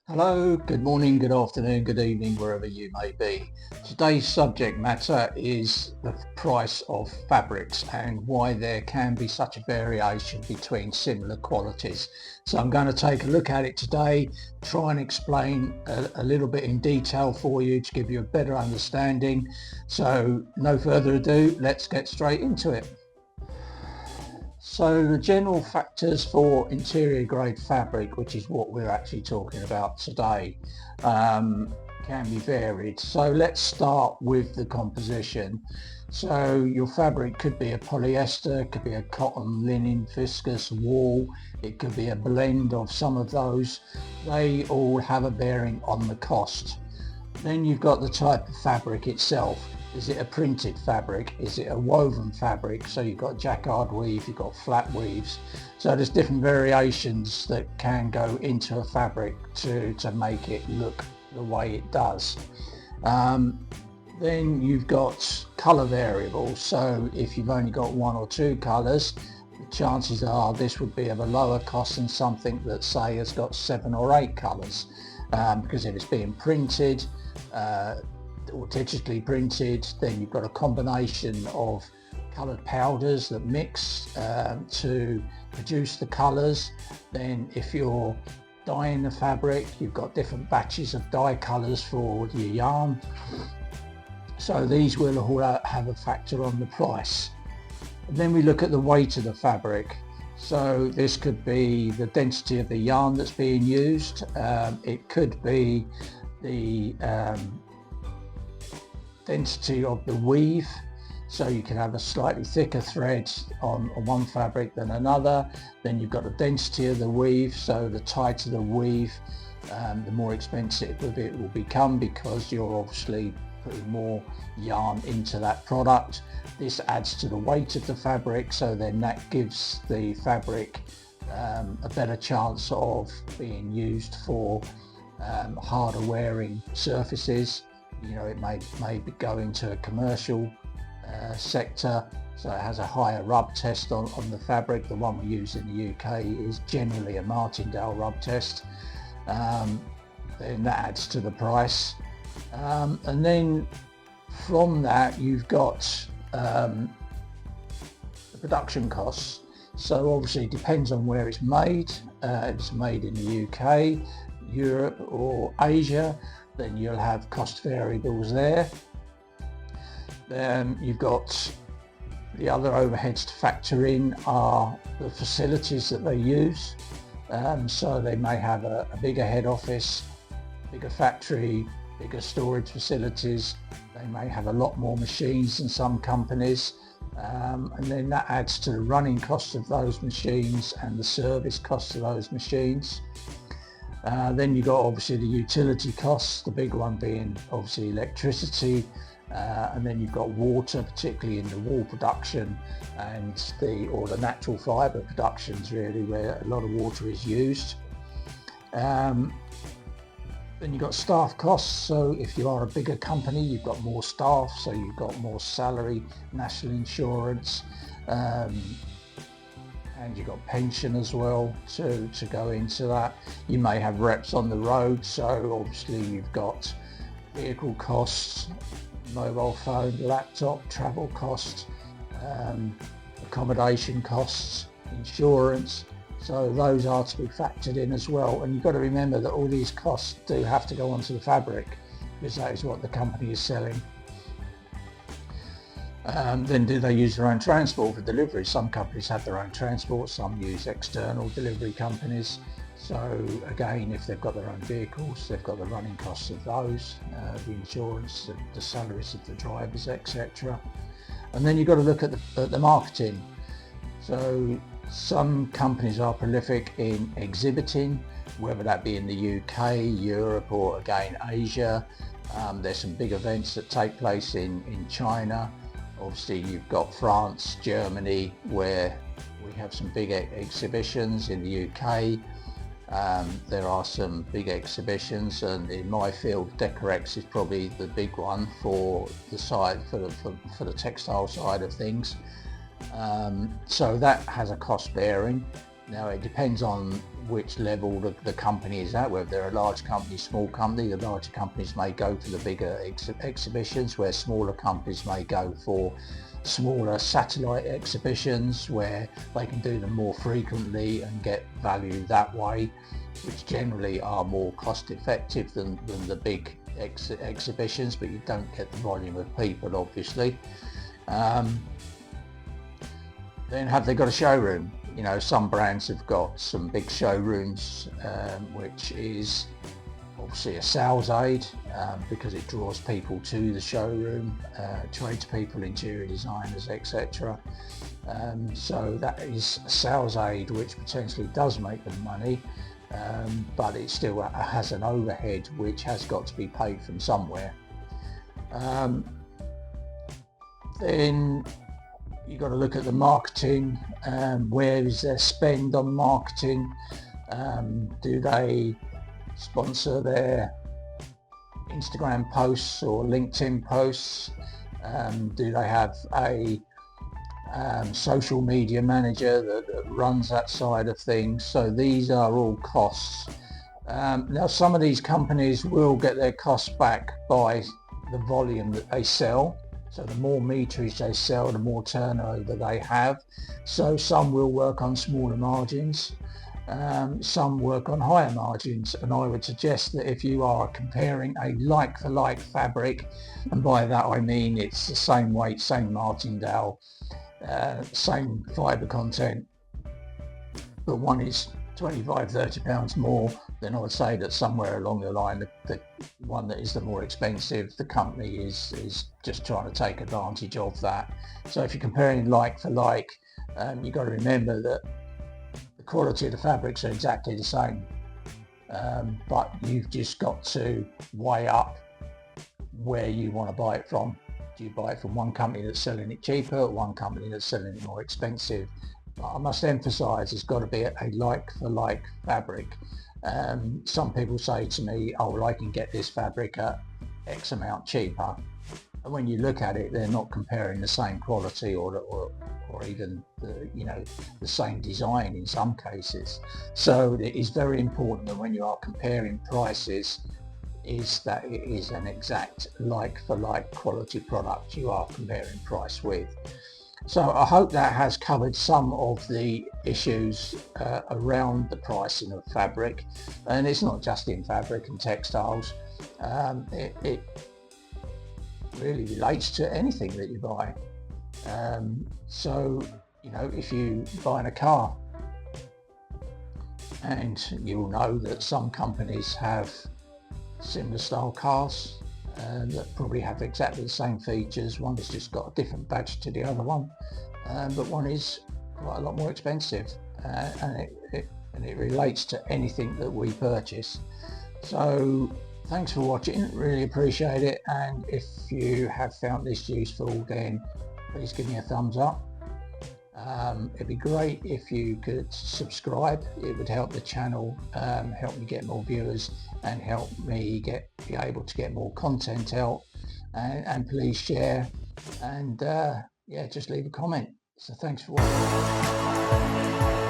Hello, good morning, good afternoon, good evening, wherever you may be. Today's subject matter is the price of fabrics and why there can be such a variation between similar qualities. So I'm going to take a look at it today, try and explain a little bit in detail for you to give you a better understanding. So no further ado, let's get straight into it. So the general factors for interior grade fabric, which is what we're actually talking about today, can be varied. So let's start with the composition. So your fabric could be a polyester, could be a cotton, linen, viscose, wool, it could be a blend of some of those. They all have a bearing on the cost. Then you've got the type of fabric itself. Is it a printed fabric? Is it a woven fabric? So you've got jacquard weave, you've got flat weaves. So there's different variations that can go into a fabric to make it look the way it does. Then you've got colour variables. So if you've only got one or two colours, the chances are this would be of a lower cost than something that say has got 7 or 8 colours. Because if it's being printed, or digitally printed, then you've got a combination of coloured powders that mix to produce the colours. Then if you're dyeing the fabric, you've got different batches of dye colours for your yarn. So these will all have a factor on the price. And then we look at the weight of the fabric. So this could be the density of the yarn that's being used. It could be the density of the weave, so you can have a slightly thicker thread on one fabric than another. Then you've got the density of the weave, so the tighter the weave, the more expensive it will become, because you're obviously putting more yarn into that product. This adds to the weight of the fabric, so then that gives the fabric a better chance of being used for harder wearing surfaces. You know, it may go into a commercial sector, so it has a higher rub test on the fabric. The one we use in the UK is generally a Martindale rub test. Then that adds to the price. And then from that you've got the production costs. So obviously it depends on where it's made. If it's made in the UK, Europe or Asia, then you'll have cost variables there. Then you've got the other overheads to factor in are the facilities that they use. So they may have a bigger head office, bigger factory, bigger storage facilities. They may have a lot more machines than some companies. And then that adds to the running costs of those machines and the service costs of those machines. Then you've got obviously the utility costs, the big one being obviously electricity, and then you've got water, particularly in the wool production and the natural fibre productions, really, where a lot of water is used. Then you've got staff costs. So if you are a bigger company, you've got more staff, so you've got more salary, national insurance, and you've got pension as well to go into that. You may have reps on the road, so obviously you've got vehicle costs, mobile phone, laptop, travel costs, accommodation costs, insurance. So those are to be factored in as well. And you've got to remember that all these costs do have to go onto the fabric, because that is what the company is selling. Then do they use their own transport for delivery? Some companies have their own transport, some use external delivery companies. So again, if they've got their own vehicles, they've got the running costs of those, the insurance, the salaries of the drivers, etc. And then you've got to look at the marketing. So some companies are prolific in exhibiting, whether that be in the UK, Europe, or again Asia. There's some big events that take place in China. Obviously you've got France, Germany, where we have some big exhibitions. In the UK there are some big exhibitions, and in my field Decorex is probably the big one for the side, for the textile side of things. So that has a cost bearing. Now it depends on which level the company is at, whether they're a large company, small company. The larger companies may go to the bigger exhibitions, where smaller companies may go for smaller satellite exhibitions where they can do them more frequently and get value that way, which generally are more cost effective than the big exhibitions, but you don't get the volume of people, obviously. Then have they got a showroom? You know, some brands have got some big showrooms, which is obviously a sales aid, because it draws people to the showroom, tradespeople, interior designers, etc. So that is a sales aid which potentially does make them money, but it still has an overhead which has got to be paid from somewhere. Then you've got to look at the marketing. Where is their spend on marketing? Do they sponsor their Instagram posts or LinkedIn posts? Do they have a social media manager that runs that side of things? So these are all costs. Now some of these companies will get their costs back by the volume that they sell. So the more meterage they sell, the more turnover they have. So some will work on smaller margins, some work on higher margins. And I would suggest that if you are comparing a like-for-like fabric, and by that I mean it's the same weight, same martingale, same fibre content, but one is £25–30 more, then I would say that somewhere along the line, the one that is the more expensive, the company is just trying to take advantage of that. So if you're comparing like for like, you've got to remember that the quality of the fabrics are exactly the same, but you've just got to weigh up where you want to buy it from. Do you buy it from one company that's selling it cheaper, or one company that's selling it more expensive? I must emphasise it's got to be a like-for-like fabric. Some people say to me, oh well, I can get this fabric at X amount cheaper. And when you look at it, they're not comparing the same quality or even the same design in some cases. So it is very important that when you are comparing prices, is that it is an exact like-for-like quality product you are comparing price with. So I hope that has covered some of the issues around the pricing of fabric, and it's not just in fabric and textiles. It really relates to anything that you buy. So if you're buying a car, and you'll know that some companies have similar style cars that probably have exactly the same features. One has just got a different badge to the other one, but one is quite a lot more expensive, and it relates to anything that we purchase. So thanks for watching, really appreciate it, and if you have found this useful, then please give me a thumbs up. It'd be great if you could subscribe. It would help the channel, help me get more viewers, and help me be able to get more content out. And please share, and just leave a comment. So thanks for watching.